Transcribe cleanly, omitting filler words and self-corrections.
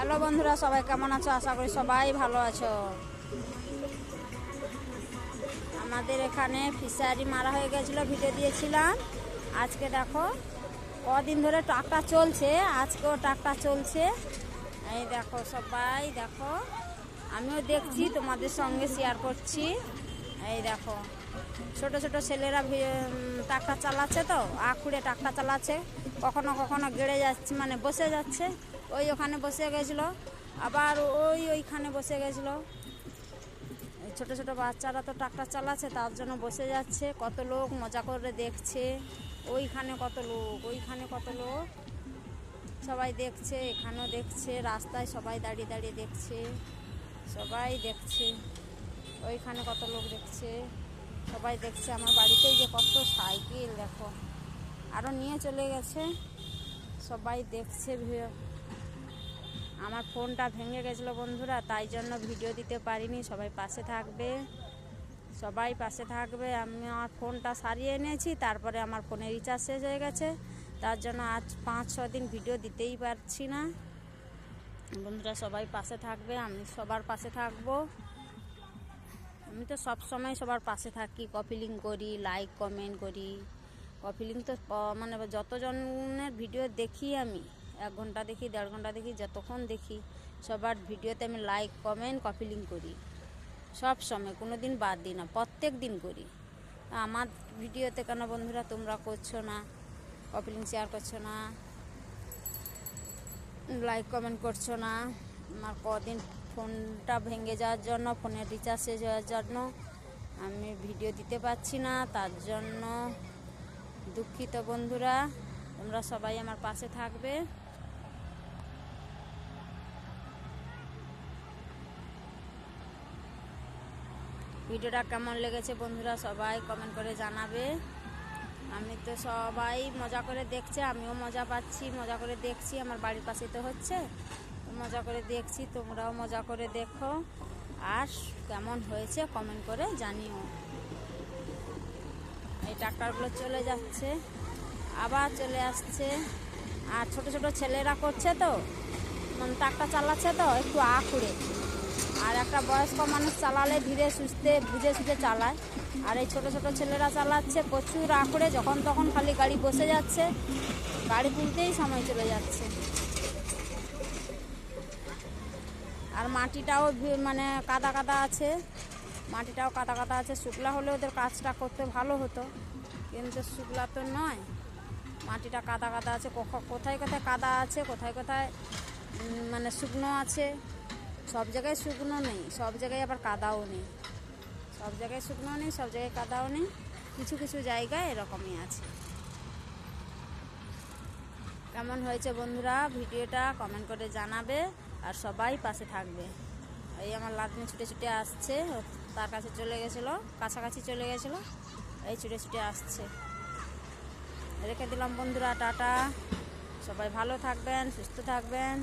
Hello বন্ধুরা, সবাই কেমন আছো? আশা করি সবাই ভালো আছো। আমাদের এখানে ফিশারি মারা হয়ে গেছিলো, ভিডিও দিয়েছিলাম। আজকে দেখো কদিন ধরে ট্রাক্টর চলছে, আজকেও ট্রাক্টর চলছে। এই দেখো সবাই দেখো, আমিও দেখছি, তোমাদের সঙ্গে শেয়ার করছি। এই দেখো ছোট ছোট ছেলেরা ট্রাক্টর চালাচ্ছে, তো আখুড়ে ট্রাক্টর চালাচ্ছে। কখনো কখনো গেড়ে যাচ্ছে, মানে বসে যাচ্ছে। ওখানে বসে গেছিলো, আবার ওইখানে বসে গেছিলো। ছোট ছোট বাচ্চারা তো ট্রাক্টর চালাচ্ছে, তার জন্য বসে যাচ্ছে। কত লোক মজা করে দেখছে। ওইখানে কত লোক, ওইখানে কত লোক সবাই দেখছে, এখানেও দেখছে। রাস্তায় সবাই দাঁড়িয়ে দাঁড়িয়ে দেখছে, সবাই দেখছে। ওইখানে কত লোক দেখছে, সবাই দেখছে। আমার বাড়িতেই যে কত সাইকেল দেখো, আরও নিয়ে চলে গেছে, সবাই দেখছে। আমার ফোনটা ভেঙে গেছিলো বন্ধুরা, তাই জন্য ভিডিও দিতে পারিনি। সবাই পাশে থাকবে, সবাই পাশে থাকবে। আমি আমার ফোনটা সারিয়ে এনেছি, তারপরে আমার ফোনে রিচার্জ শেষ হয়ে গেছে, তার জন্য আজ 5-6 দিন ভিডিও দিতেই পারছি না। বন্ধুরা সবাই পাশে থাকবে, আমি সবার পাশে থাকবো। আমি তো সব সময় সবার পাশে থাকি, কপি লিঙ্ক করি, লাইক কমেন্ট করি। কপি লিঙ্ক তো মানে যতজনের ভিডিও দেখি আমি, 1 ঘন্টা দেখি, 1.5 ঘন্টা দেখি, যতক্ষণ দেখি সবার ভিডিওতে আমি লাইক কমেন্ট কপি লিঙ্ক করি। সব সময়, কোনো দিন বাদ দিই না, প্রত্যেক দিন করি। আমার ভিডিওতে কেন বন্ধুরা তোমরা করছো না, কপি লিঙ্ক শেয়ার করছো না, লাইক কমেন্ট করছো না? আমার কদিন ফোনটা ভেঙে যাওয়ার জন্য, ফোনের রিচার্জ শেষ হওয়ার জন্য আমি ভিডিও দিতে পারছি না, তার জন্য দুঃখিত বন্ধুরা। তোমরা সবাই আমার পাশে থাকবে। ভিডিওটা কেমন লেগেছে বন্ধুরা সবাই কমেন্ট করে জানাবে। আমি তো সবাই মজা করে দেখছে, আমিও মজা পাচ্ছি, মজা করে দেখছি। আমার বাড়ির পাশে তো হচ্ছে, মজা করে দেখছি। তোমরাও মজা করে দেখো, আর কেমন হয়েছে কমেন্ট করে জানিও। এই ট্রাক্টরগুলো চলে যাচ্ছে, আবার চলে আসছে। আর ছোট ছোট ছেলেরা করছে, তো মানে ট্রাক্টর চালাচ্ছে, তো একটু আখুড়ে। আর একটা বয়স্ক মানুষ চালালে ধীরে সুস্থে বুঝে সুঝে চালায়, আর এই ছোট ছোট ছেলেরা চালাচ্ছে প্রচুর আখুড়ে। যখন তখন খালি গাড়ি বসে যাচ্ছে, গাড়ি তুলতেই সময় চলে যাচ্ছে। আর মাটিটাও মানে কাদা কাদা আছে, মাটিটাও কাদা কাদা আছে। শুকলা হলে ওদের কাজটা করতে ভালো হতো, কিন্তু শুকলা তো নয়, মাটিটা কাদা কাদা আছে। কোথায় কোথায় কাদা আছে, কোথায় কোথায় মানে শুকনো আছে। সব জায়গায় শুকনো নেই, সব জায়গায় আবার কাদাও নেই। সব জায়গায় শুকনো নেই, সব জায়গায় কাদাও নেই, কিছু কিছু জায়গায় এরকমই আছে। কেমন হয়েছে বন্ধুরা ভিডিওটা কমেন্ট করে জানাবে, আর সবাই পাশে থাকবে। এই আমার লাটনি ছুটে ছুটে আসছে, তার কাছে চলে গেছিলো, কাছাকাছি চলে গেছিলো, এই ছুটে ছুটে আসছে। রেখে দিলাম বন্ধুরা, টাটা। সবাই ভালো থাকবেন, সুস্থ থাকবেন।